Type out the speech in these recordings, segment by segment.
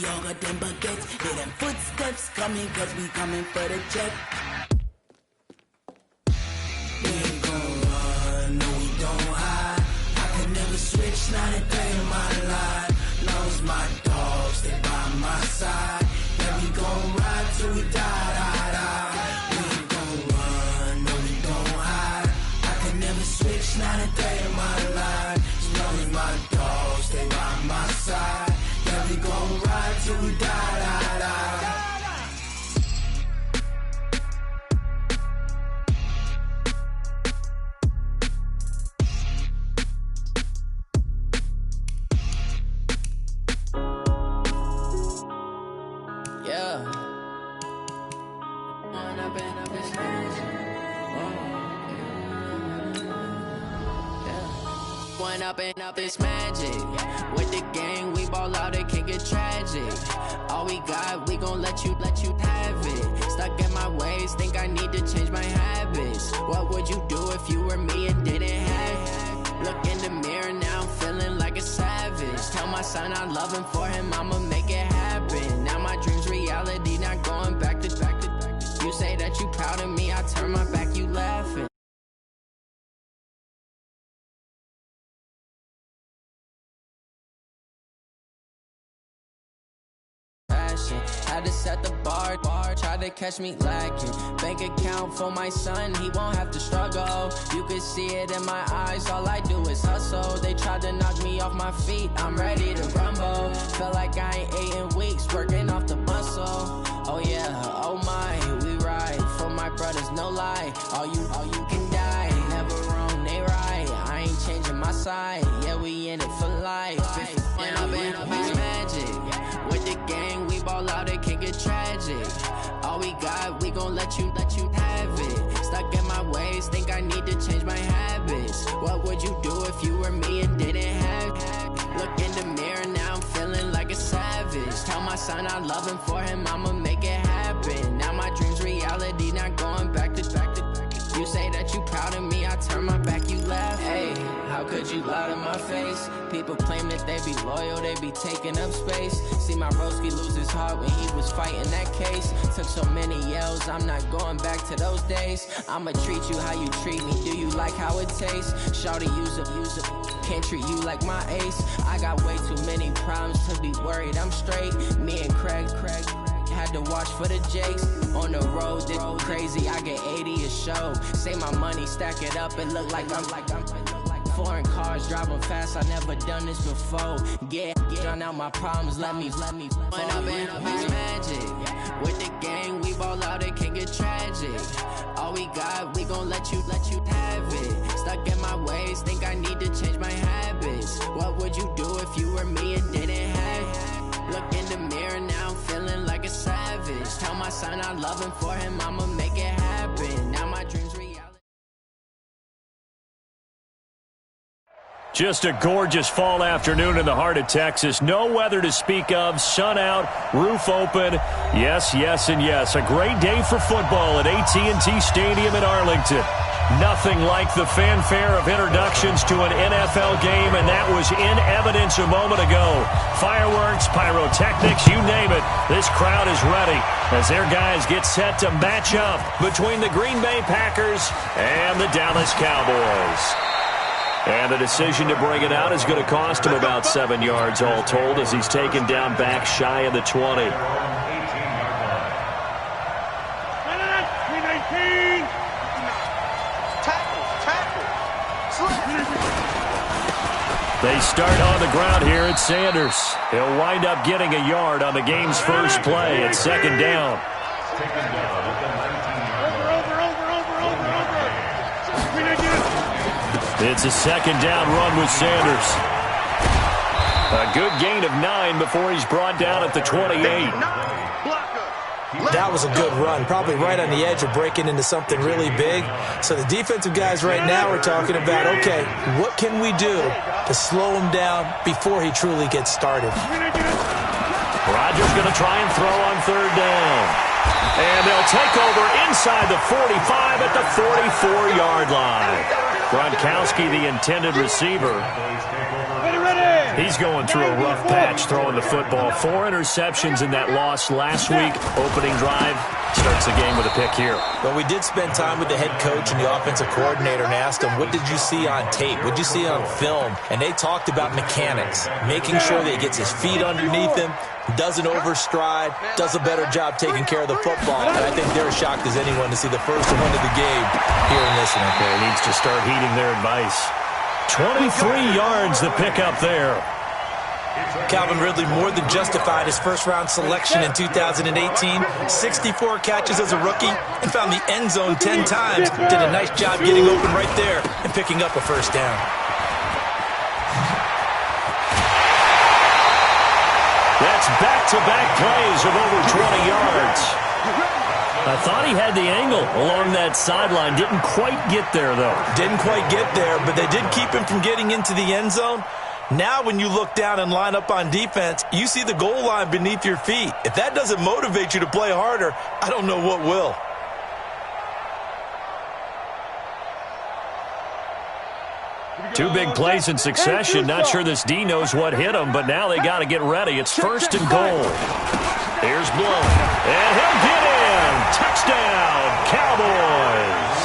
we all got them baguettes. Hear them footsteps coming, cause we coming for the check. We ain't gon' run, no we don't hide. I can never switch, not a day in my life. Long as my dogs stay by my side. Yeah, we gon' ride till we die, die, die. We ain't gon' run, no we don't hide. I can never switch, not a day in my life. As long as my dogs stay by my side. Yeah, we gon' ride till we die, die, die. Up this magic. With the gang, we ball out, it can get tragic. All we got, we gon' let you have it. Stuck in my ways, think I need to change my habits. What would you do if you were me and didn't have it? Look in the mirror now, I'm feeling like a savage. Tell my son I love him, for him I'ma make it happen. Now my dream's reality, not going back to. You say that you proud of me, I turn my back, you laughing. Had to set the bar, try to catch me lacking. Bank account for my son, he won't have to struggle. You can see it in my eyes, all I do is hustle. They tried to knock me off my feet, I'm ready to rumble. Felt like I ain't ate in weeks, working off the muscle. Oh yeah, oh my, we ride for my brothers, no lie. All you can die, never wrong, they right. I ain't changing my side, yeah, we in it for life. When I've been up, it's magic. With the gang, we ball out, it can get tragic. All we got, we gon' let you have it. Stuck in my ways, think I need to change my habits. What would you do if you were me and didn't have it? Look in the mirror now, I'm feeling like a savage. Tell my son I love him, for him I'ma make it happen. Now my dream's reality, not going back to. You say that you proud of me, I turn my back, you laugh. Hey, how could you lie to my face? People claim that they be loyal, they be taking up space. See my broski lose his heart when he was fighting that case. Took so many yells, I'm not going back to those days. I'ma treat you how you treat me, do you like how it tastes? Shawty, use up, can't treat you like my ace. I got way too many problems to be worried, I'm straight. Me and Craig had to watch for the Jakes. On the road, this crazy, I get 80 a show. Say my money, stack it up, it look like I'm foreign cars, driving fast, I never done this before. Drown out my problems, let me. When I've been up, it's magic. With the gang, we ball out, it can get tragic. All we got, we gon' let you have it. Stuck in my ways, think I need to change my habits. What would you do if you were me and didn't have it? Look in the mirror now, I'm feeling like a savage. Tell my son I love him, for him I'ma make it happen. Now my dreams reality. Just a gorgeous fall afternoon in the heart of Texas. No weather to speak of. Sun out, roof open. Yes, yes, and yes. A great day for football at AT&T Stadium in Arlington. Nothing like the fanfare of introductions to an NFL game, and that was in evidence a moment ago. Fireworks, pyrotechnics, you name it. This crowd is ready as their guys get set to match up between the Green Bay Packers and the Dallas Cowboys. And the decision to bring it out is going to cost him about 7 yards all told as he's taken down back shy of the 20. They start on the ground here at Sanders. He'll wind up getting a yard on the game's first play at second down. It's a second down run with Sanders. A good gain of 9 before he's brought down at the 28. That was a good run, probably right on the edge of breaking into something really big. So the defensive guys right now are talking about, okay, what can we do to slow him down before he truly gets started? Rodgers going to try and throw on third down. And they'll take over inside the 45 at the 44-yard line. Gronkowski, the intended receiver. He's going through a rough patch throwing the football. 4 interceptions in that loss last week. Opening drive starts the game with a pick here. Well, we did spend time with the head coach and the offensive coordinator and asked him, what did you see on tape? What did you see on film? And they talked about mechanics, making sure that he gets his feet underneath him, doesn't overstride, does a better job taking care of the football. And I think they're as shocked as anyone to see the first win of the game here in this one. Okay, needs to start heeding their advice. 23 yards the pick up there. Calvin Ridley more than justified his first-round selection in 2018. 64 catches as a rookie and found the end zone 10 times. Did a nice job getting open right there and picking up a first down. That's back-to-back plays of over 20 yards. I thought he had the angle along that sideline. Didn't quite get there, though. Didn't quite get there, but they did keep him from getting into the end zone. Now when you look down and line up on defense, you see the goal line beneath your feet. If that doesn't motivate you to play harder, I don't know what will. Two big plays in succession. Not sure this D knows what hit him, but now they got to get ready. It's 1st and goal. Here's Blount, and he'll get in. Touchdown, Cowboys.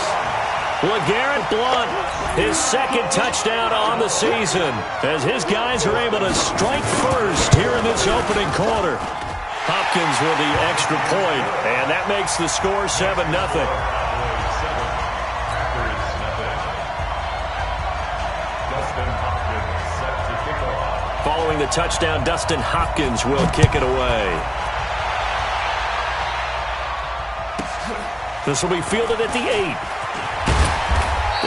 LeGarrette Blount, his 2nd touchdown on the season, as his guys are able to strike first here in this opening quarter. Hopkins with the extra point, and that makes the score 7-0. Following the touchdown, Dustin Hopkins will kick it away. This will be fielded at the 8.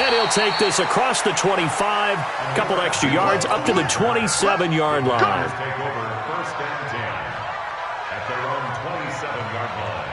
And he'll take this across the 25, a couple extra yards, up to the 27-yard line. Take over 1st and 10 at their own 27-yard line.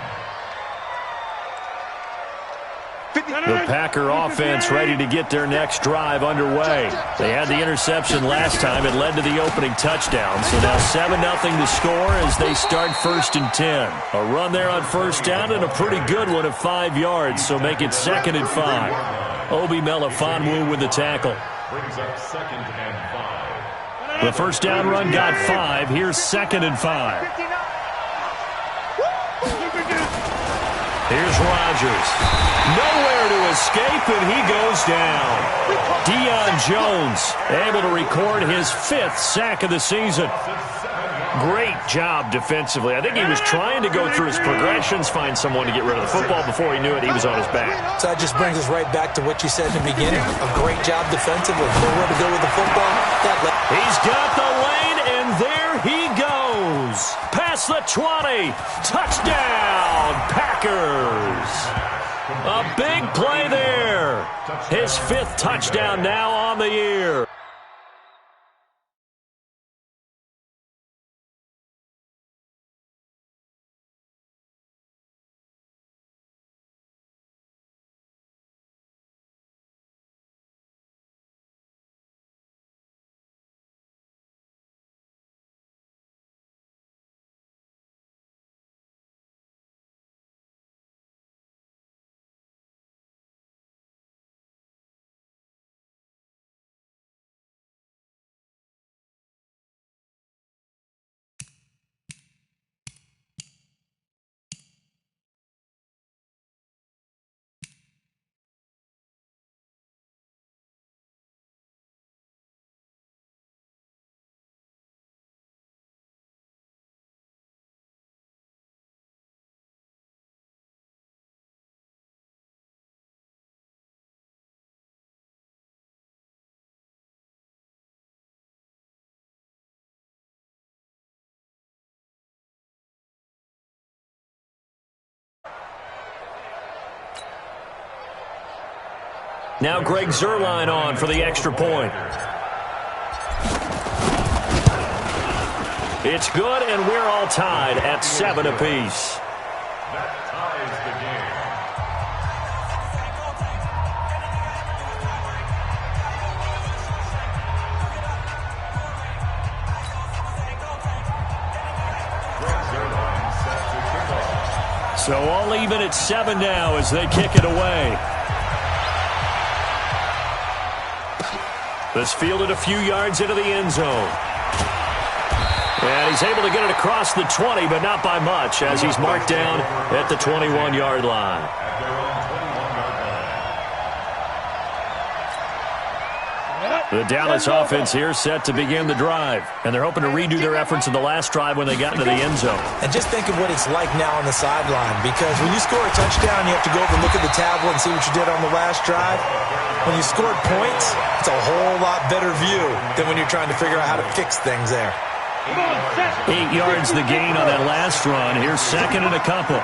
The Packer offense ready to get their next drive underway. They had the interception last time. It led to the opening touchdown. So now 7-0 to score as they start 1st and 10. A run there on 1st down and a pretty good one of 5 yards. So make it 2nd and 5. Obi Melifonwu with the tackle. Brings up 2nd and 5. The 1st down run got 5. Here's 2nd and 5. Here's Rodgers. Nowhere to escape, and he goes down. Deion Jones able to record his 5th sack of the season. Great job defensively. I think he was trying to go through his progressions, find someone to get rid of the football. Before he knew it, he was on his back. So that just brings us right back to what you said in the beginning. A great job defensively. Nowhere to go with the football. He's got the lane, and there he goes. Past the 20. Touchdown, Packers. A big play there. His 5th touchdown now on the year. Now Greg Zuerlein on for the extra point. It's good, and we're all tied at 7 apiece. That ties the game. So all even at 7 now as they kick it away. This fielded a few yards into the end zone. And he's able to get it across the 20, but not by much, as he's marked down at the 21-yard line. The Dallas offense here set to begin the drive, and they're hoping to redo their efforts in the last drive when they got into the end zone. And just think of what it's like now on the sideline, because when you score a touchdown, you have to go over and look at the tablet and see what you did on the last drive. When you scored points, it's a whole lot better view than when you're trying to figure out how to fix things there. 8 yards the gain on that last run. Here's second and a couple.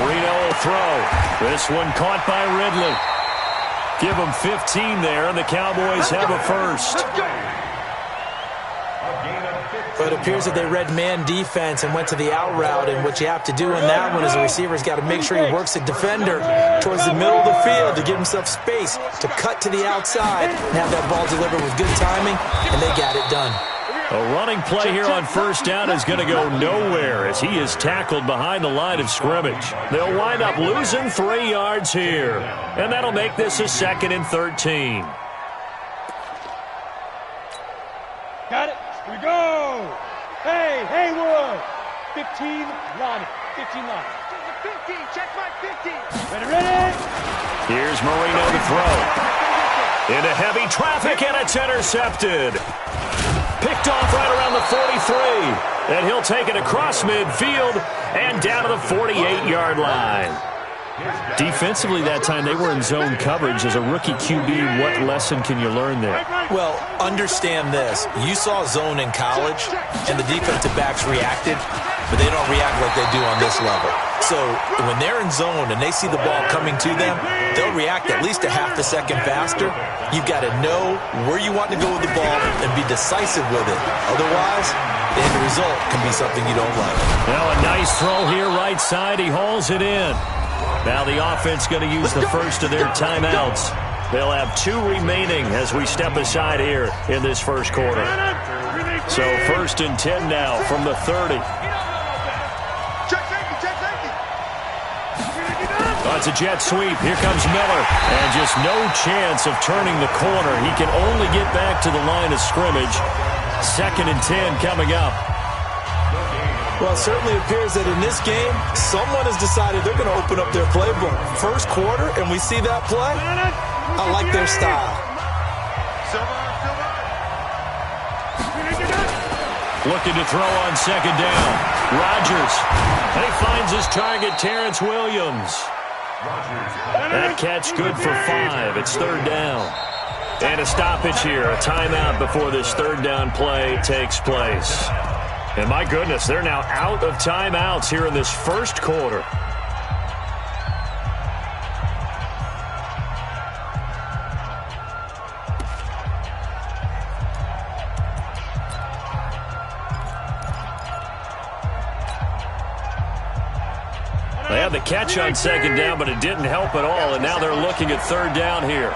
Marino will throw. This one caught by Ridley. Give them 15 there, and the Cowboys have a first. But it appears that they read man defense and went to the out route, and what you have to do in that one is the receiver's got to make sure he works the defender towards the middle of the field to give himself space to cut to the outside and have that ball delivered with good timing, and they got it done. A running play here on first down is going to go nowhere as he is tackled behind the line of scrimmage. They'll wind up losing 3 yards here, and that'll make this a 2nd and 13. Got it. Here we go. Hey, Haywood. 15 line. 15 line. 15. Check my 15. Ready. Here's Marino to throw. Into heavy traffic, and it's intercepted. Picked off right around the 43. And he'll take it across midfield and down to the 48-yard line. Defensively that time, they were in zone coverage. As a rookie QB, what lesson can you learn there? Well, understand this. You saw zone in college, and the defensive backs reacted, but they don't react like they do on this level. So when they're in zone and they see the ball coming to them, they'll react at least a half a second faster. You've got to know where you want to go with the ball and be decisive with it. Otherwise, the end result can be something you don't like. Now a nice throw here right side. He hauls it in. Now the offense going to use the first of their timeouts. They'll have 2 remaining as we step aside here in this first quarter. So 1st and 10 now from the 30. Oh, it's a jet sweep. Here comes Miller. And just no chance of turning the corner. He can only get back to the line of scrimmage. 2nd and 10 coming up. Well, it certainly appears that in this game, someone has decided they're going to open up their playbook. First quarter, and we see that play. I like their style. Looking to throw on 2nd down. Rodgers. And he finds his target, Terrence Williams. That catch good for 5. It's 3rd down. And a stoppage here, a timeout before this 3rd down play takes place. And my goodness, they're now out of timeouts here in this first quarter. They had the catch on 2nd down, but it didn't help at all, and now they're looking at 3rd down here.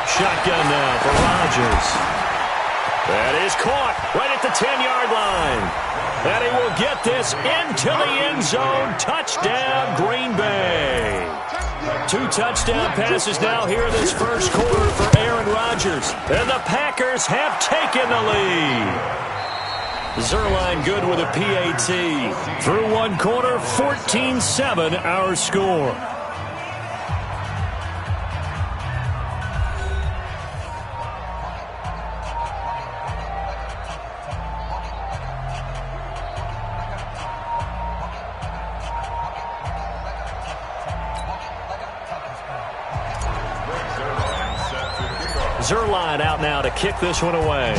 Shotgun now for Rodgers. That is caught right at the 10-yard line. And he will get this into the end zone. Touchdown, Green Bay. 2 touchdown passes now here in this first quarter for Aaron Rodgers. And the Packers have taken the lead. Zerline good with a PAT. Through 1 quarter, 14-7 our score. Zerline out now to kick this one away.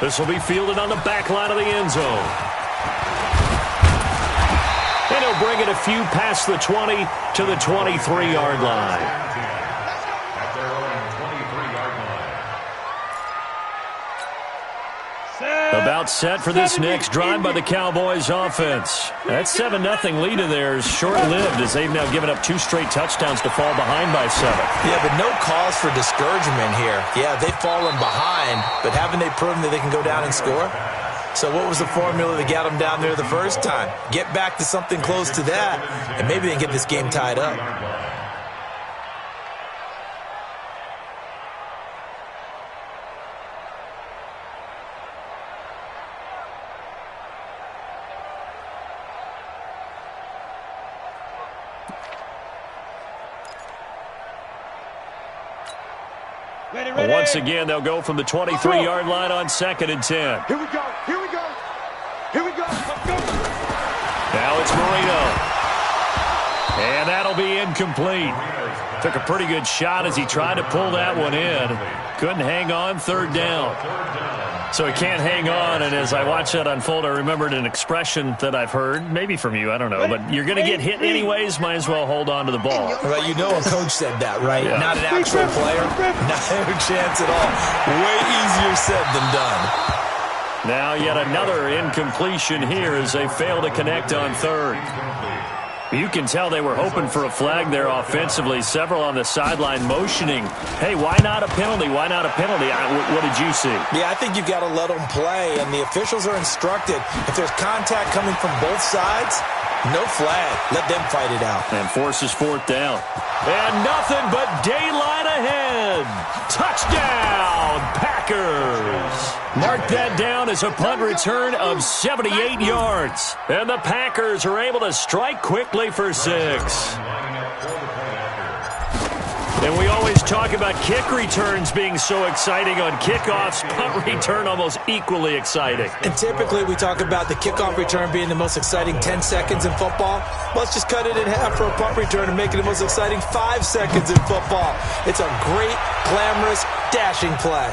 This will be fielded on the back line of the end zone. And he'll bring it a few past the 20 to the 23-yard line. About set for this next drive by the Cowboys offense. That 7-0 lead of theirs short-lived as they've now given up 2 straight touchdowns to fall behind by 7. Yeah, but no cause for discouragement here. Yeah, they've fallen behind, but haven't they proven that they can go down and score? So what was the formula that got them down there the first time? Get back to something close to that, and maybe they can get this game tied up. Well, once again, they'll go from the 23-yard line on 2nd and 10. Here we go. Here we go. Here we go. Let's go. Now it's Marino. And that'll be incomplete. Took a pretty good shot as he tried to pull that one in. Couldn't hang on, 3rd down. So he can't hang on, and as I watch that unfold, I remembered an expression that I've heard, maybe from you, I don't know, but you're going to get hit anyways, might as well hold on to the ball. Well, you know a coach said that, right? Yeah. Not an actual player. Not a chance at all. Way easier said than done. Now yet another incompletion here as they fail to connect on 3rd. You can tell they were hoping for a flag there offensively. Several on the sideline motioning, hey, why not a penalty? Why not a penalty? What did you see? Yeah, I think you've got to let them play, and the officials are instructed. If there's contact coming from both sides, no flag. Let them fight it out. And forces 4th down. And nothing but daylight ahead. Touchdown, Packers. Mark that down as a punt return of 78 yards. And the Packers are able to strike quickly for 6. And we always talk about kick returns being so exciting on kickoffs. Punt return almost equally exciting. And typically we talk about the kickoff return being the most exciting 10 seconds in football. Let's just cut it in half for a punt return and make it the most exciting 5 seconds in football. It's a great, glamorous, dashing play.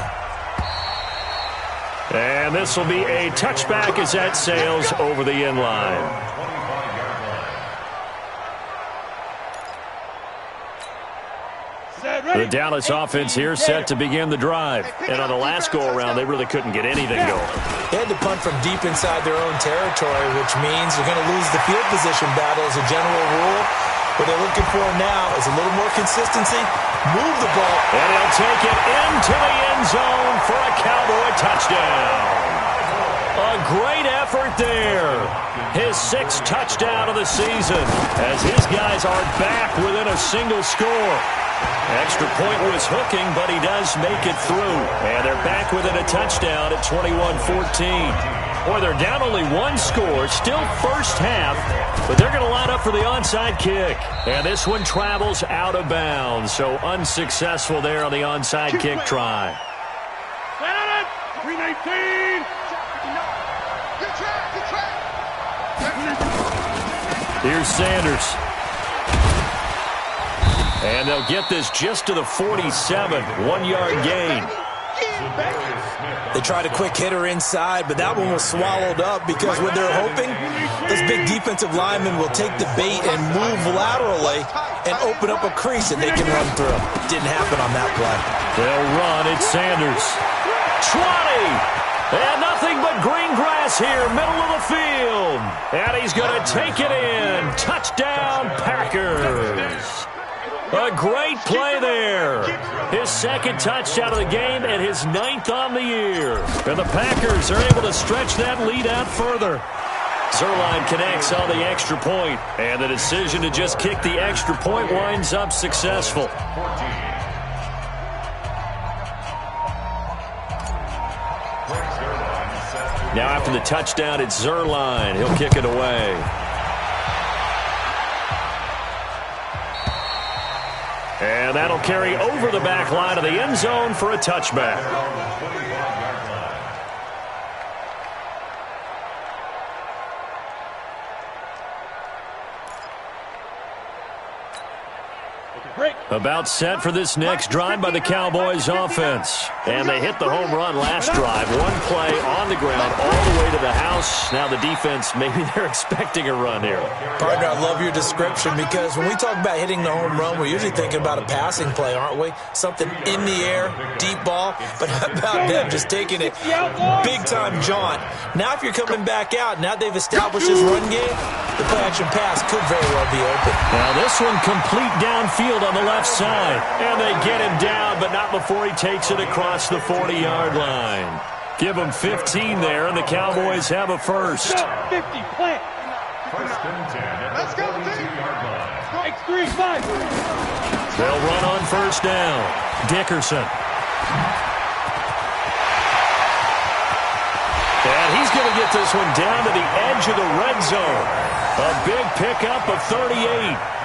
And this will be a touchback as that sails over the end line. The Dallas offense here set to begin the drive. And on the last go-around, they really couldn't get anything going. They had to punt from deep inside their own territory, which means you're going to lose the field position battle as a general rule. What they're looking for now is a little more consistency. Move the ball. And he'll take it into the end zone for a Cowboy touchdown. A great effort there. His 6th touchdown of the season as his guys are back within a single score. Extra point was hooking, but he does make it through. And they're back within a touchdown at 21-14. Boy, they're down only 1 score, still first half, but they're going to line up for the onside kick. And this one travels out of bounds, so unsuccessful there on the onside kick try. 319. Here's Sanders. And they'll get this just to the 47, 1-yard gain. They tried a quick hitter inside, but that one was swallowed up because what they're hoping, those big defensive linemen will take the bait and move laterally and open up a crease that they can run through. Didn't happen on that play. They'll run. It's Sanders. 20. And nothing but green grass here, middle of the field. And he's going to take it in. Touchdown, Packers. A great play there. His 2nd touchdown of the game and his 9th on the year. And the Packers are able to stretch that lead out further. Zuerlein connects on the extra point, and the decision to just kick the extra point winds up successful. Now after the touchdown, it's Zuerlein. He'll kick it away. And that'll carry over the back line of the end zone for a touchback. About set for this next drive by the Cowboys offense. And they hit the home run last drive. 1 play on the ground all the way to the house. Now the defense, maybe they're expecting a run here. Partner, I love your description because when we talk about hitting the home run, we're usually thinking about a passing play, aren't we? Something in the air, deep ball. But how about them just taking it big-time jaunt? Now if you're coming back out, now they've established this run game, the play-action pass could very well be open. Now this one complete downfield on the left side. And they get him down, but not before he takes it across the 40-yard line. Give them 15 there, and the Cowboys have a first. 50, plant. First and 10. Let's go, X3, 5. They'll run on first down. Dickerson. And he's going to get this one down to the edge of the red zone. A big pickup of 38.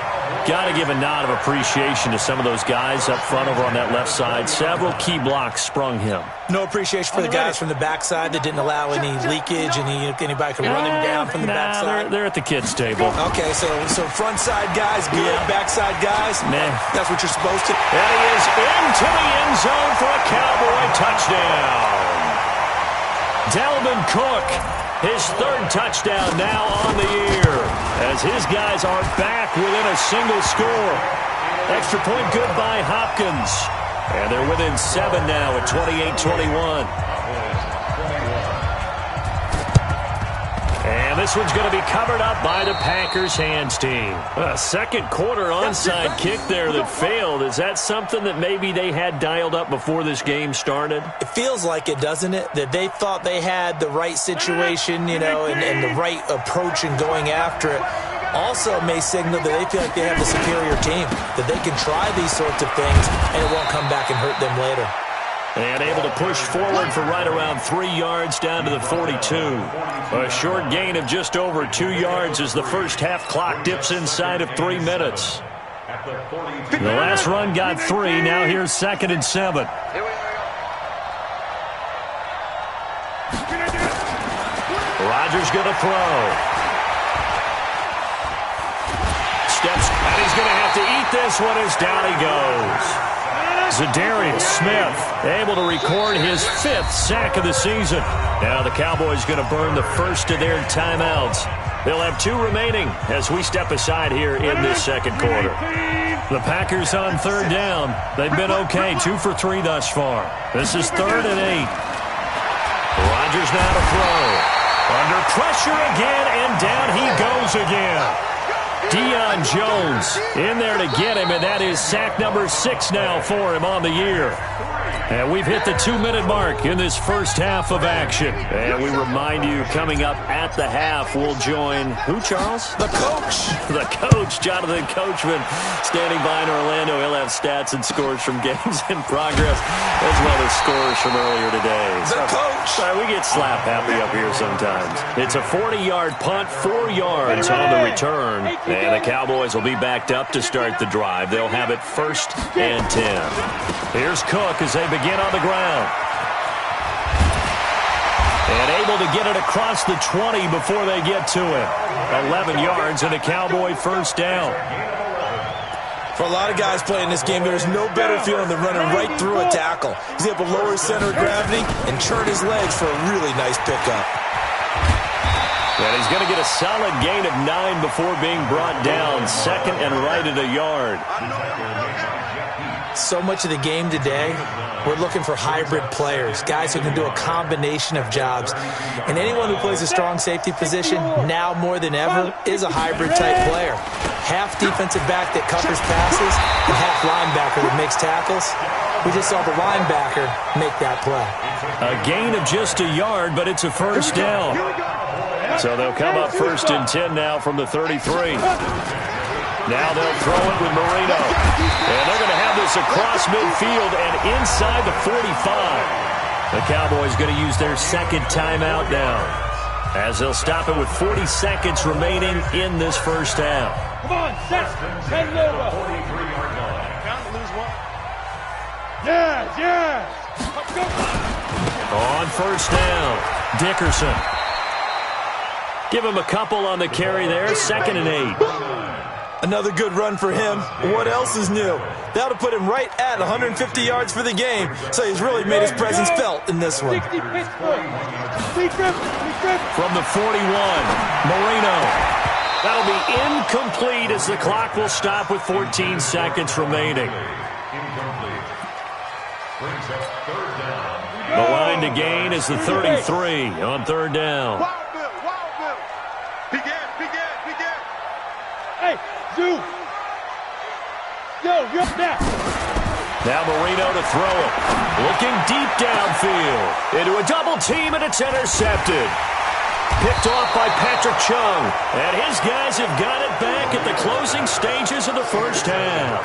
Got to give a nod of appreciation to some of those guys up front over on that left side. Several key blocks sprung him. No appreciation for the guys from the backside that didn't allow any leakage, and anybody could run him down from the backside. They're at the kids' table. Okay, so front side guys, good. Yeah. Backside guys, man, that's what you're supposed to. And he is into the end zone for a Cowboy touchdown. Dalvin Cook, his third touchdown now on the year, as his guys are back within a single score. Extra point good by Hopkins. And they're within 7 now at 28-21. And this one's going to be covered up by the Packers hands team. A second quarter onside kick there that failed. Is that something that maybe they had dialed up before this game started? It feels like it, doesn't it? That they thought they had the right situation, and the right approach in going after it. Also may signal that they feel like they have the superior team, that they can try these sorts of things, and it won't come back and hurt them later. And able to push forward for right around 3 yards down to the 42. A short gain of just over 2 yards as the first half clock dips inside of 3 minutes. The last run got 3. Now here's 2nd and 7. Rodgers going to throw. Steps, and he's going to have to eat this one as down he goes. Zadarius Smith able to record his 5th sack of the season. Now the Cowboys going to burn the first of their timeouts. They'll have 2 remaining as we step aside here in this second quarter. The Packers on 3rd down. They've been okay, 2 for 3 thus far. This is 3rd and 8. Rodgers now to throw. Under pressure again, and down he goes again. Deion Jones in there to get him, and that is sack number 6 now for him on the year. And we've hit the 2-minute mark in this first half of action. And we remind you, coming up at the half, we'll join who, Charles? The coach. The coach, Jonathan Coachman, standing by in Orlando. He'll have stats and scores from games in progress, as well as scores from earlier today. The coach. Sorry, we get slap happy up here sometimes. It's a 40-yard punt, 4 yards on the return. And the Cowboys will be backed up to start the drive. They'll have it 1st and 10. Here's Cook as they begin on the ground. And able to get it across the 20 before they get to it. 11 yards and a Cowboy first down. For a lot of guys playing this game, there's no better feeling than running right through a tackle. He's able to lower his center of gravity and turn his legs for a really nice pickup. And he's going to get a solid gain of 9 before being brought down. 2nd and right at a yard. So much of the game today, we're looking for hybrid players, guys who can do a combination of jobs. And anyone who plays a strong safety position, now more than ever, is a hybrid-type player. Half defensive back that covers passes and half linebacker that makes tackles. We just saw the linebacker make that play. A gain of just a yard, but it's a first down. So they'll come up 1st and 10 now from the 33. Now they'll throw it with Marino. And they're going to have this across midfield and inside the 45. The Cowboys going to use their 2nd timeout now, as they'll stop it with 40 seconds remaining in this first half. Come on, set. Send it over. Count, lose 1. Yes. On 1st down, Dickerson. Give him a couple on the carry there. 2nd and 8. Another good run for him. What else is new? That'll put him right at 150 yards for the game, so he's really made his presence felt in this one. From the 41, Marino. That'll be incomplete as the clock will stop with 14 seconds remaining. The line to gain is the 33 on 3rd down. Hey, Zoo. Yo, you're back. Now Marino to throw it. Looking deep downfield. Into a double team, and it's intercepted. Picked off by Patrick Chung. And his guys have got it back at the closing stages of the first half.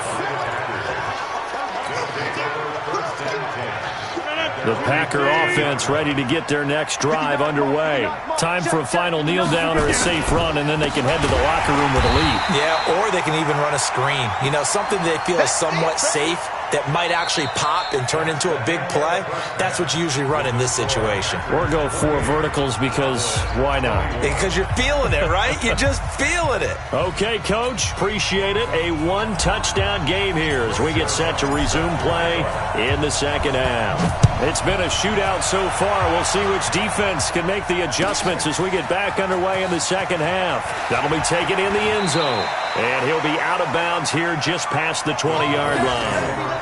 The Packer offense ready to get their next drive underway. Time for a final kneel down or a safe run, and then they can head to the locker room with a lead. Yeah, or they can even run a screen. You know, something they feel is somewhat safe that might actually pop and turn into a big play. That's what you usually run in this situation. Or go 4 verticals because why not? Because you're feeling it, right? You're just feeling it. Okay, Coach. Appreciate it. A 1-touchdown game here as we get set to resume play in the second half. It's been a shootout so far. We'll see which defense can make the adjustments as we get back underway in the second half. That'll be taken in the end zone. And he'll be out of bounds here just past the 20-yard line.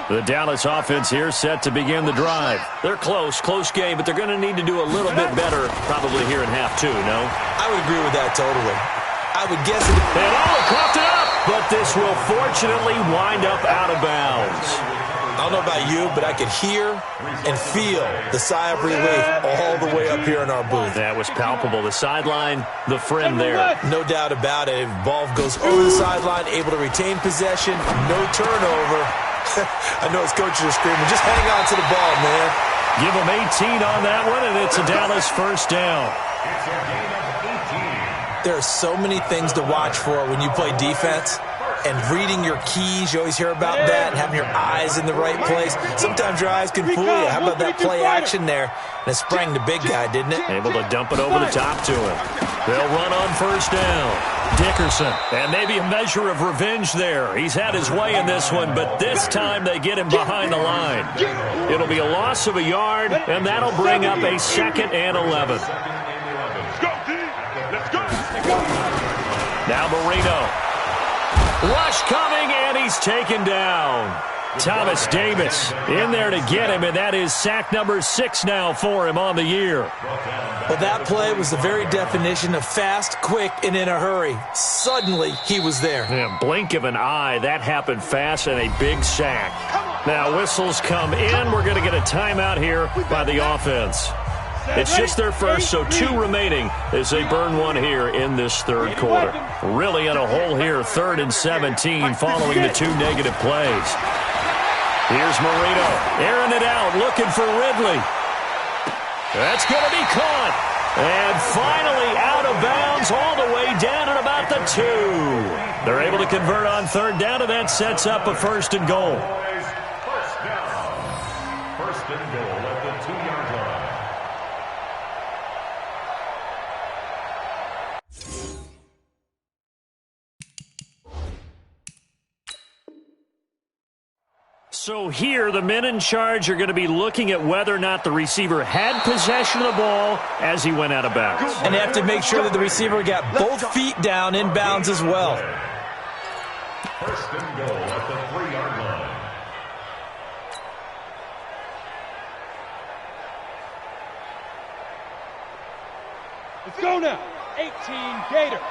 The Dallas offense here set to begin the drive. They're close game, but they're going to need to do a little bit better probably here in half 2, no? I would agree with that totally. I would guess it. And coughed it up, but this will fortunately wind up out of bounds. I don't know about you, but I could hear and feel the sigh of relief all the way up here in our booth. That was palpable. The sideline, the friend there. No doubt about it. Ball goes over the sideline, able to retain possession, no turnover. I know his coaches are screaming, just hang on to the ball, man. Give him 18 on that one, and it's a Dallas first down. There are so many things to watch for when you play defense. And reading your keys, you always hear about that, having your eyes in the right place. Sometimes your eyes can fool you. How about that play action there? And it sprang the big guy, didn't it? Able to dump it over the top to him. They'll run on first down. Dickerson. And maybe a measure of revenge there. He's had his way in this one, but this time they get him behind the line. It'll be a loss of a yard, and that'll bring up a 2nd and 11. Now Marino. Rush coming, and he's taken down. Thomas Davis in there to get him, and that is sack number 6 now for him on the year. Well, that play was the very definition of fast, quick, and in a hurry. Suddenly, he was there. Yeah, blink of an eye, that happened fast, and a big sack. Now whistles come in. We're going to get a timeout here by the offense. It's just their first, so 2 remaining as they burn one here in this third quarter. Really in a hole here, 3rd and 17 following the 2 negative plays. Here's Marino, airing it out, looking for Ridley. That's going to be caught. And finally out of bounds all the way down at about the 2. They're able to convert on 3rd down, and that sets up a 1st and goal. First and goal at the 2-yard line. So here, the men in charge are going to be looking at whether or not the receiver had possession of the ball as he went out of bounds. And they have to make sure that the receiver got both feet down in bounds as well. First and goal at the 3-yard line. Let's go now. 18 Gator.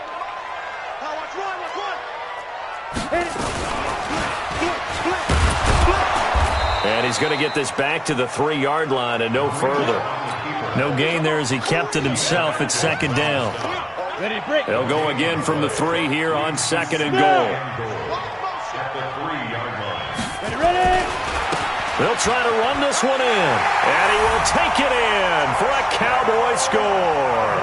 Now watch one. Hit it. And he's going to get this back to the 3-yard line and no further. No gain there as he kept it himself at 2nd down. They'll go again from the 3 here on 2nd and goal. Ready. They'll try to run this one in. And he will take it in for a Cowboy score.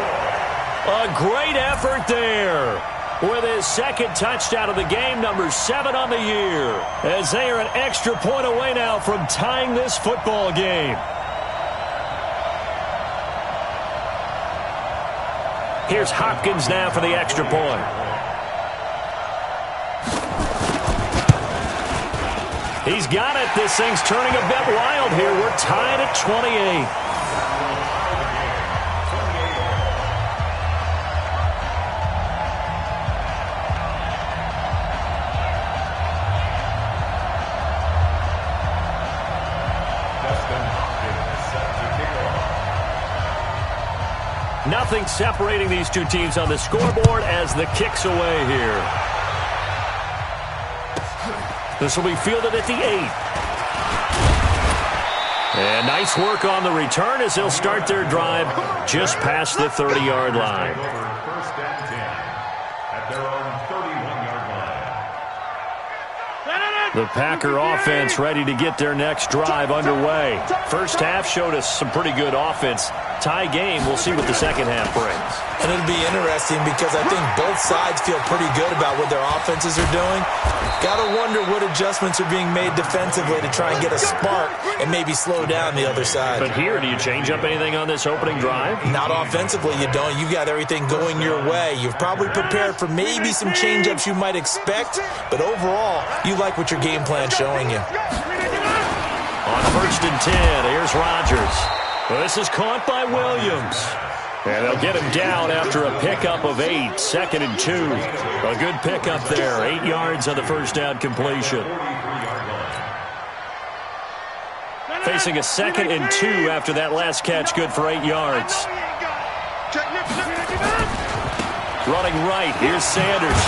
A great effort there. With his 2nd touchdown of the game, number 7 on the year, as they are an extra point away now from tying this football game. Here's Hopkins now for the extra point. He's got it. This thing's turning a bit wild here. We're tied at 28. Nothing separating these 2 teams on the scoreboard as the kick's away here. This will be fielded at the 8. And nice work on the return as they'll start their drive just past the 30-yard line. First and 10 at their own The Packer offense ready to get their next drive underway. First half showed us some pretty good offense. Tie game, we'll see what the second half brings. And it'll be interesting because I think both sides feel pretty good about what their offenses are doing. Got to wonder what adjustments are being made defensively to try and get a spark and maybe slow down the other side. But here, do you change up anything on this opening drive? Not offensively, you don't. You've got everything going your way. You've probably prepared for maybe some change-ups you might expect, but overall, you like what your game plan's showing you. On 1st and 10, here's Rodgers. Well, this is caught by Williams. And they'll get him down after a pickup of 8, 2nd and 2. A good pickup there, 8 yards on the first down completion. Facing a 2nd and 2 after that last catch, good for 8 yards. Running right, here's Sanders.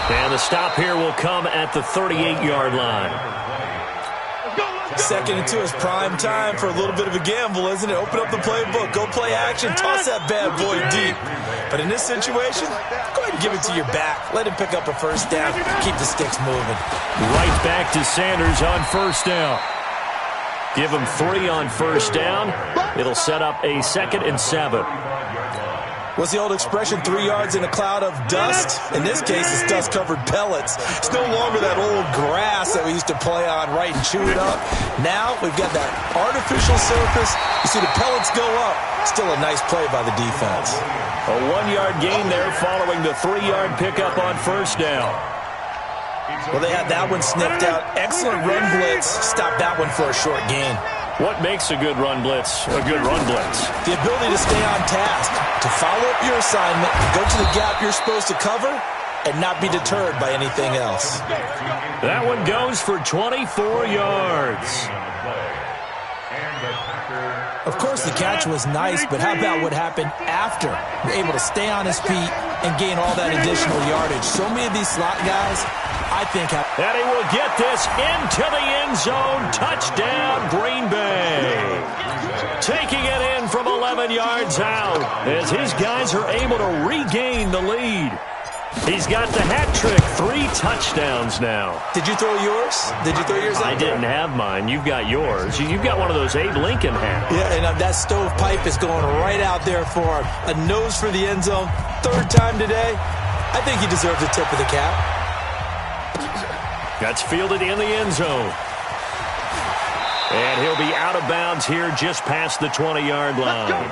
And the stop here will come at the 38-yard line. 2nd and 2 is prime time for a little bit of a gamble, isn't it? Open up the playbook, go play action, toss that bad boy deep. But in this situation, go ahead and give it to your back. Let him pick up a first down. Keep the sticks moving. Right back to Sanders on first down. Give him 3 on first down. It'll set up a 2nd and 7. What's the old expression, 3 yards in a cloud of dust? In this case, it's dust-covered pellets. It's no longer that old grass that we used to play on, right, and chew it up. Now we've got that artificial surface. You see the pellets go up. Still a nice play by the defense. A 1-yard gain there following the 3-yard pickup on first down. Well, they had that one sniffed out. Excellent run blitz. Stop that one for a short gain. What makes a good run blitz a good run blitz? The ability to stay on task, to follow up your assignment, go to the gap you're supposed to cover, and not be deterred by anything else. That one goes for 24 yards. Of course, the catch was nice, but how about what happened after? Able to stay on his feet and gain all that additional yardage. So many of these slot guys, I think, have... And he will get this into the end zone. Touchdown, Green Bay. Taking it in from 11 yards out as his guys are able to regain the lead. He's got the hat trick, 3 touchdowns now. Did you throw yours? Did you throw yours out I didn't have mine. You've got yours. You've got one of those Abe Lincoln hats. Yeah, and that stovepipe is going right out there for him. A nose for the end zone. 3rd time today. I think he deserves a tip of the cap. That's fielded in the end zone. And he'll be out of bounds here just past the 20-yard line.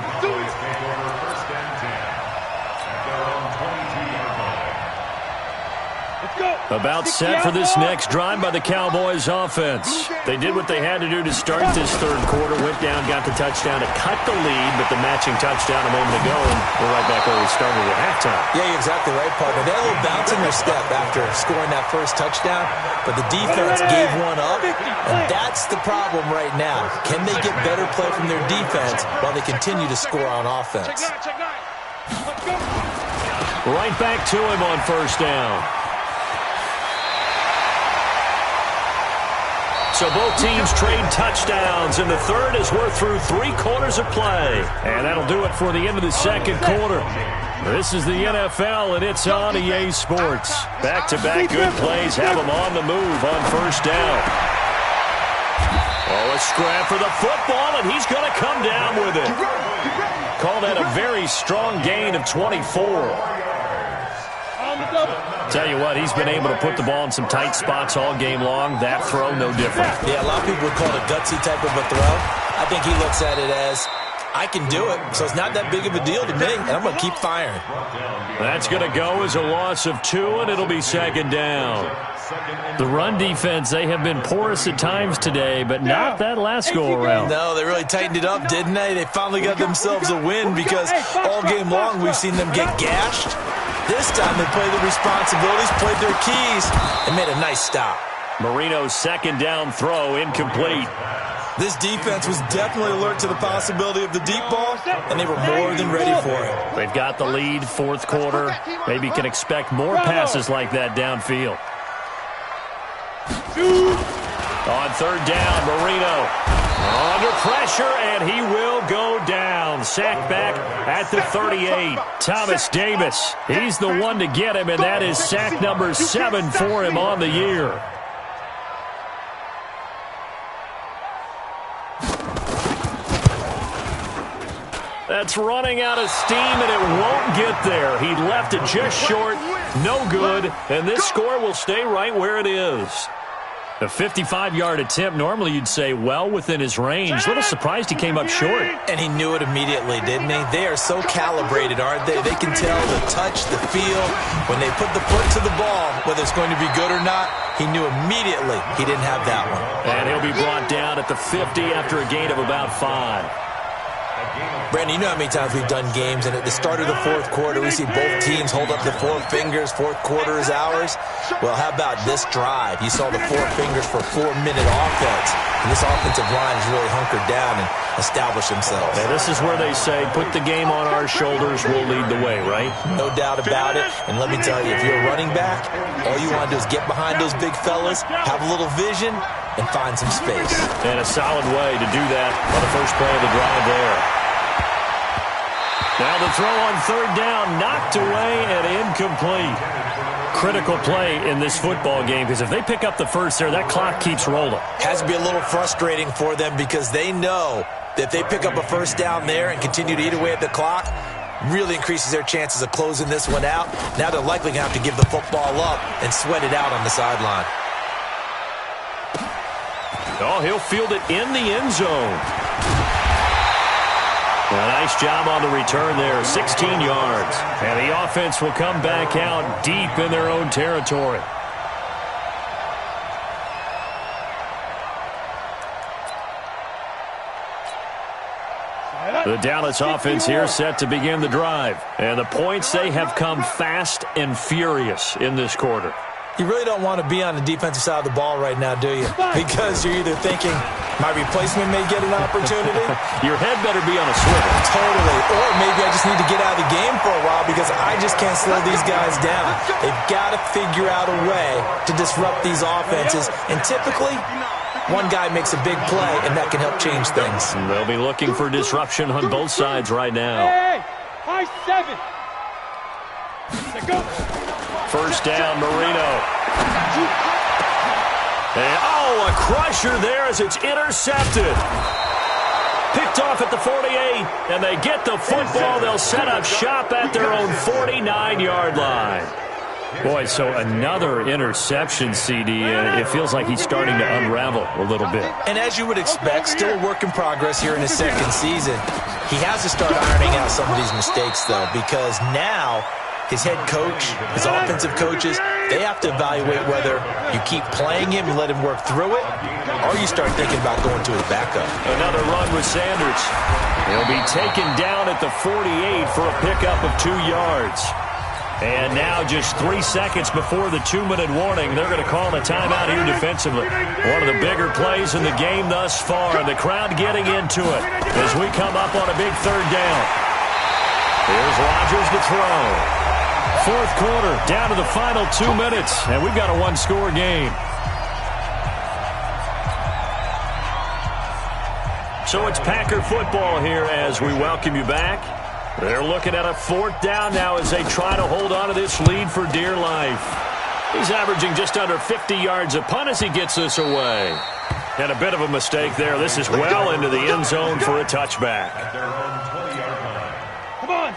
About set for this next drive by the Cowboys offense. They did what they had to do to start this 3rd quarter. Went down, got the touchdown to cut the lead, but the matching touchdown a moment ago, and we're right back where we started at halftime. Yeah, you're exactly right, partner. They had a little bounce in their step after scoring that first touchdown, but the defense gave one up, and that's the problem right now. Can they get better play from their defense while they continue to score on offense? Right back to him on first down. So both teams trade touchdowns, and the 3rd as we're through 3 quarters of play. And that'll do it for the end of the 2nd quarter. This is the NFL, and it's on EA Sports. Back-to-back good plays have them on the move on first down. Oh, a scrap for the football, and he's going to come down with it. Call that a very strong gain of 24. Tell you what, he's been able to put the ball in some tight spots all game long. That throw, no different. Yeah, a lot of people would call it a gutsy type of a throw. I think he looks at it as, I can do it, so it's not that big of a deal to me, and I'm going to keep firing. That's going to go as a loss of 2, and it'll be 2nd down. The run defense, they have been porous at times today, but not that last go-around. No, they really tightened it up, didn't they? They finally got themselves a win because all game long we've seen them get gashed. This time they played the responsibilities, played their keys, and made a nice stop. Marino's 2nd down throw incomplete. This defense was definitely alert to the possibility of the deep ball, and they were more than ready for it. They've got the lead, 4th quarter. Maybe can expect more passes like that downfield. On 3rd down, Marino under pressure, and he will go down. Sacked back at the 38. Thomas Davis, he's the one to get him, and that is sack number 7 for him on the year. That's running out of steam, and it won't get there. He left it just short, no good, and this score will stay right where it is. A 55-yard attempt, normally you'd say well within his range. A little surprised he came up short. And he knew it immediately, didn't he? They are so calibrated, aren't they? They can tell the touch, the feel. When they put the foot to the ball, whether it's going to be good or not, he knew immediately he didn't have that one. And he'll be brought down at the 50 after a gain of about 5. Brandon, you know how many times we've done games, and at the start of the fourth quarter, we see both teams hold up the four fingers, fourth quarter is ours. Well, how about this drive? You saw the four fingers for a 4-minute offense, and this offensive line has really hunkered down and established themselves. And this is where they say, put the game on our shoulders, we'll lead the way, right? No doubt about it, and let me tell you, if you're a running back, all you want to do is get behind those big fellas, have a little vision, and find some space. And a solid way to do that on the first play of the drive there. Now the throw on third down, knocked away and incomplete. Critical play in this football game, because if they pick up the first there, that clock keeps rolling. Has to be a little frustrating for them because they know that if they pick up a first down there and continue to eat away at the clock, really increases their chances of closing this one out. Now they're likely going to have to give the football up and sweat it out on the sideline. Oh, he'll field it in the end zone. A nice job on the return there, 16 yards. And the offense will come back out deep in their own territory. The Dallas offense here set to begin the drive. And the points, they have come fast and furious in this quarter. You really don't want to be on the defensive side of the ball right now, do you? Because you're either thinking, my replacement may get an opportunity. Your head better be on a swivel. Totally. Or maybe I just need to get out of the game for a while because I just can't slow these guys down. They've got to figure out a way to disrupt these offenses. And typically, one guy makes a big play, and that can help change things. And they'll be looking for disruption on both sides right now. Hey, high 7. Go. First down, Marino. And, oh, a crusher there as it's intercepted. Picked off at the 48, and they get the football. They'll set up shop at their own 49-yard line. Boy, so another interception, CD, and it feels like he's starting to unravel a little bit. And as you would expect, still a work in progress here in his second season. He has to start ironing out some of these mistakes, though, because now his head coach, his offensive coaches, they have to evaluate whether you keep playing him and let him work through it, or you start thinking about going to his backup. Another run with Sanders. He'll be taken down at the 48 for a pickup of 2 yards. And now just 3 seconds before the 2-minute warning, they're going to call a timeout here defensively. One of the bigger plays in the game thus far, and the crowd getting into it as we come up on a big third down. Here's Rodgers to throw. Fourth quarter, down to the final 2 minutes, and we've got a one-score game. So it's Packer football here as we welcome you back. They're looking at a fourth down now as they try to hold on to this lead for dear life. He's averaging just under 50 yards a punt as he gets this away. And a bit of a mistake there. This is well into the end zone for a touchback.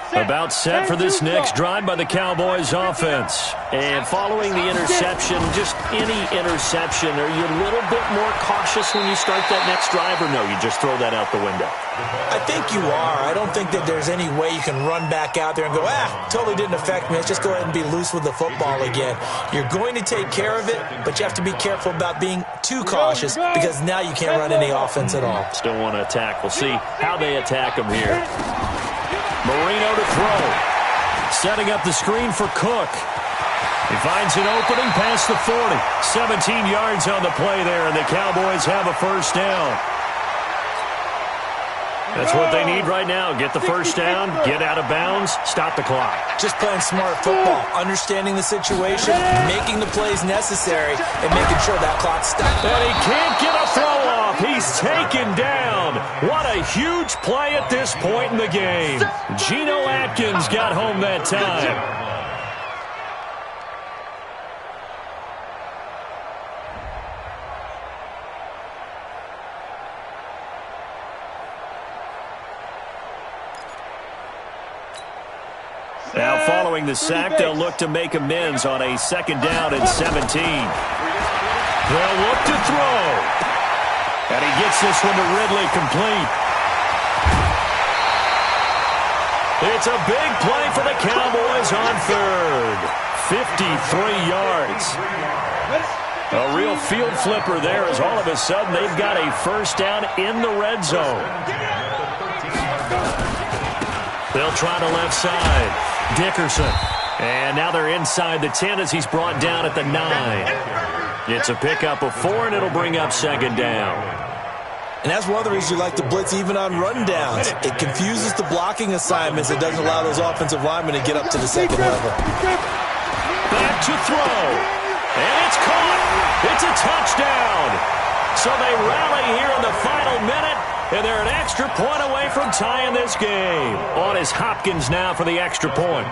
About set for this next drive by the Cowboys offense. And following the interception, just any interception, are you a little bit more cautious when you start that next drive, or no, you just throw that out the window? I think you are. I don't think that there's any way you can run back out there and go, totally didn't affect me. Let's just go ahead and be loose with the football again. You're going to take care of it, but you have to be careful about being too cautious because now you can't run any offense at all. Still want to attack. We'll see how they attack him here. Marino to throw. Setting up the screen for Cook. He finds an opening past the 40. 17 yards on the play there, and the Cowboys have a first down. That's what they need right now. Get the first down, get out of bounds, stop the clock. Just playing smart football, understanding the situation, making the plays necessary, and making sure that clock stops. And he can't get a throw off. He's taken down. What a huge play at this point in the game. Geno Atkins got home that time. Following the sack, they'll look to make amends on a 2nd down and 17. They'll look to throw. And he gets this one to Ridley complete. It's a big play for the Cowboys on 3rd. 53 yards. A real field flipper there as all of a sudden they've got a 1st down in the red zone. They'll try the left side. Dickerson. And now they're inside the 10 as he's brought down at the 9. It's a pickup of 4, and it'll bring up 2nd down. And that's one of the reasons you like to blitz even on rundowns. It confuses the blocking assignments. It doesn't allow those offensive linemen to get up to the 2nd level. Back to throw. And it's caught. It's a touchdown. So they rally here in the final minute, and they're an extra point away from tying this game. On is Hopkins now for the extra point.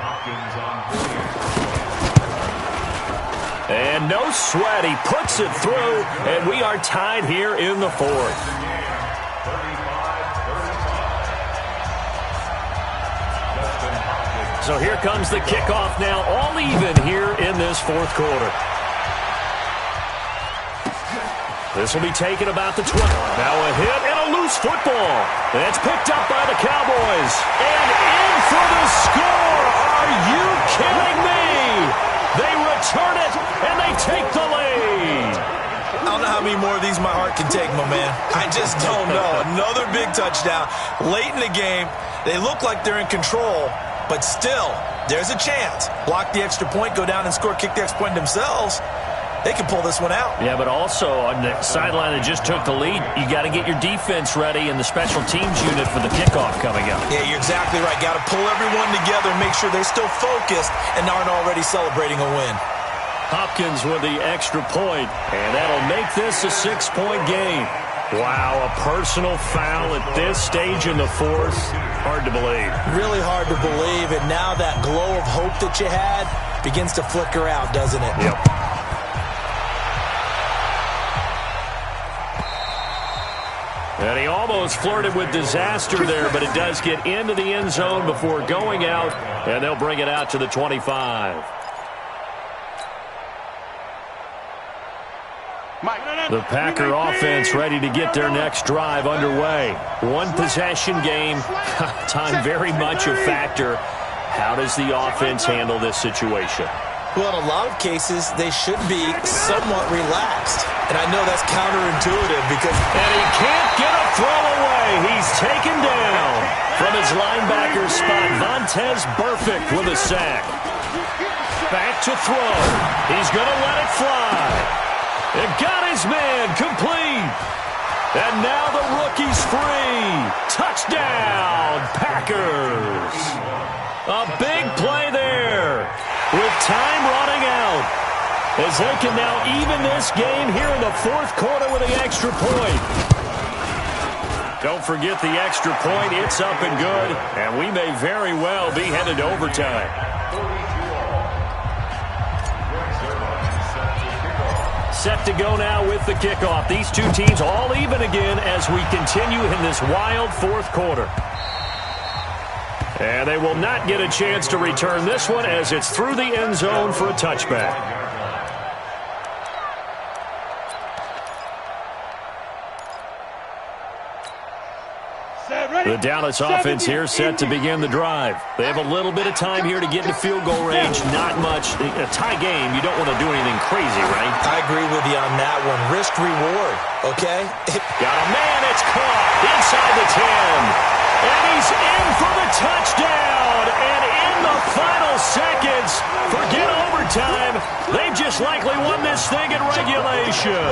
And no sweat. He puts it through, and we are tied here in the 4th. So here comes the kickoff now, all even here in this 4th quarter. This will be taken about the 20. Now a hit and a loose football. That's picked up by the Cowboys. And in for the score. Are you kidding me? They return it, and they take the lead. I don't know how many more of these my heart can take, my man. I just don't know. Another big touchdown. Late in the game, they look like they're in control, but still, there's a chance. Block the extra point, go down and score, kick the extra point themselves. They can pull this one out. Yeah, but also on the sideline that just took the lead, you got to get your defense ready and the special teams unit for the kickoff coming up. Yeah, you're exactly right. Got to pull everyone together and make sure they're still focused and aren't already celebrating a win. Hopkins with the extra point, and that'll make this a 6-point game. Wow, a personal foul at this stage in the 4th. Hard to believe. Really hard to believe, and now that glow of hope that you had begins to flicker out, doesn't it? Yep. And he almost flirted with disaster there, but it does get into the end zone before going out, and they'll bring it out to the 25. The Packer offense ready to get their next drive underway. One possession game, time very much a factor. How does the offense handle this situation? Well, in a lot of cases, they should be somewhat relaxed. And I know that's counterintuitive because... And he can't get a throw away. He's taken down from his linebacker spot. Vontaze Burfict with a sack. Back to throw. He's going to let it fly. And got his man complete. And now the rookie's free. Touchdown, Packers. A big play there with time running out as they can now even this game here in the 4th quarter with the extra point. Don't forget the extra point. It's up and good, and we may very well be headed to overtime. Set to go now with the kickoff. These two teams all even again as we continue in this wild 4th quarter. And they will not get a chance to return this one as it's through the end zone for a touchback. The Dallas offense here set to begin the drive. They have a little bit of time here to get into field goal range. Not much. A tie game, you don't want to do anything crazy, right? I agree with you on that one. Risk reward, okay? Got a man. It's caught inside the 10. And he's in for the touchdown. And in the final seconds, forget overtime. They've just likely won this thing in regulation.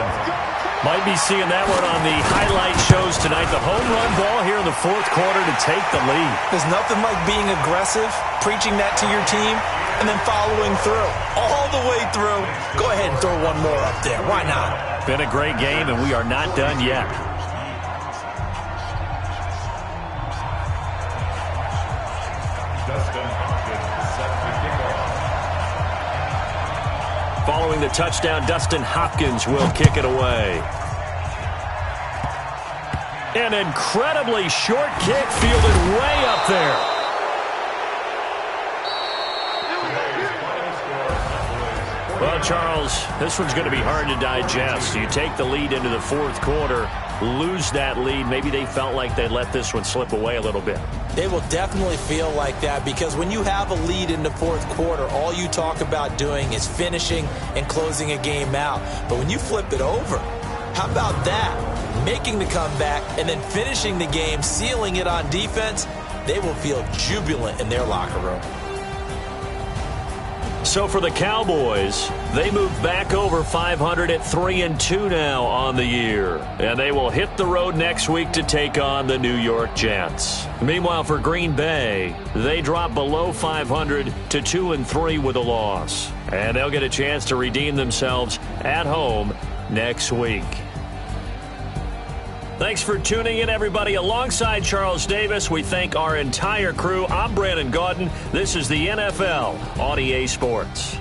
Might be seeing that one on the highlight shows tonight. The home run ball here in the 4th quarter to take the lead. There's nothing like being aggressive, preaching that to your team, and then following through. All the way through. Go ahead and throw one more up there. Why not? Been a great game, and we are not done yet. Following the touchdown, Dustin Hopkins will kick it away. An incredibly short kick fielded way up there. Charles, this one's going to be hard to digest. You take the lead into the fourth quarter, lose that lead. Maybe they felt like they let this one slip away a little bit. They will definitely feel like that because when you have a lead in the fourth quarter, all you talk about doing is finishing and closing a game out. But when you flip it over, how about that? Making the comeback and then finishing the game, sealing it on defense, they will feel jubilant in their locker room. So for the Cowboys, they move back over 500 at 3-2 now on the year. And they will hit the road next week to take on the New York Jets. Meanwhile, for Green Bay, they drop below 500 to 2-3 with a loss. And they'll get a chance to redeem themselves at home next week. Thanks for tuning in, everybody. Alongside Charles Davis, we thank our entire crew. I'm Brandon Gaudin. This is the NFL on EA Sports.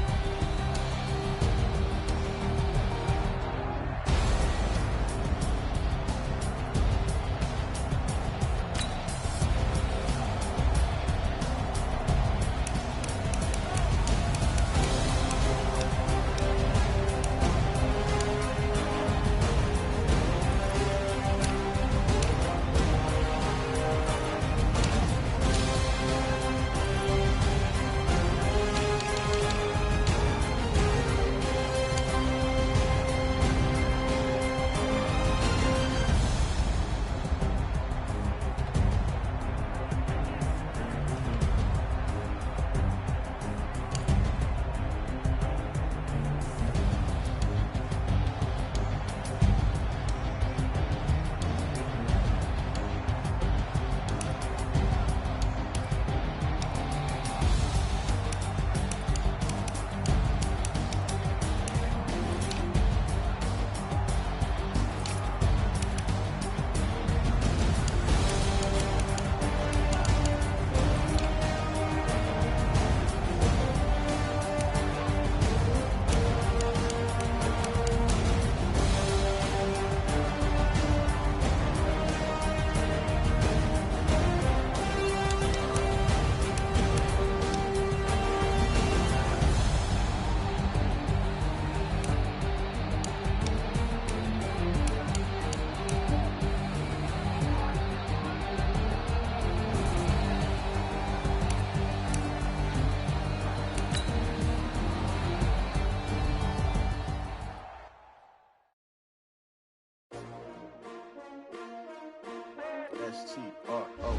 S-T-R-O.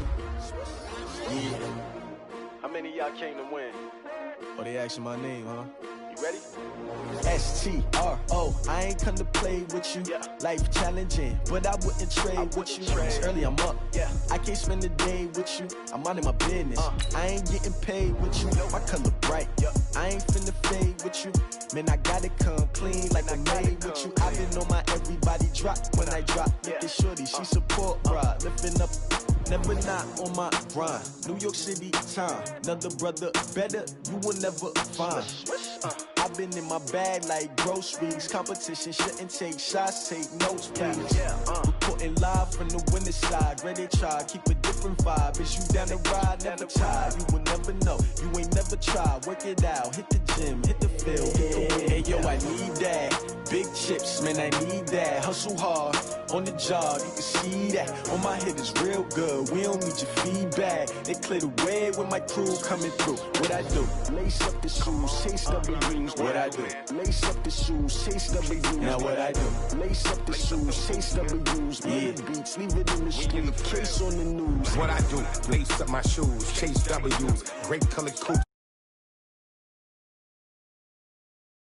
Yeah. How many of y'all came to win? Oh, they asking my name, huh? You ready? S-T-R-O. I ain't come to play with you. Yeah. Life challenging, but I wouldn't trade with you. It's early, I'm up. Yeah. I can't spend the day with you. I'm minding my business. I ain't getting paid with you. My color bright. Yeah. I ain't finna fade with you. Man, I gotta come clean like I'm made with you. I've been on my everybody drop when I drop. Look at shorty, she support, bruh. Lifting up, never not on my grind. New York City time, another brother better, you will never find. I've been in my bag like groceries. Competition shouldn't take shots, take notes, please. Reporting live from the winning side. Ready to try, keep a different vibe. Is you down the ride, never tired. You will never know, you ain't never tried. Work it out, hit the gym, hit the field, hit the win. Hey yo, I need that. Big chips, man, I need that. Hustle hard, on the job, you can see that. On my head is real good, we don't need your feedback. They clear the way when my crew coming through. What I do? Lace up the shoes, chase W's. What I do? Lace up the shoes, chase W's. Now what I do? Lace up the shoes, chase W's. Yeah. Beats, leave it in the street, case on the news. What I do? Lace up my shoes, chase W's. Great colored coats,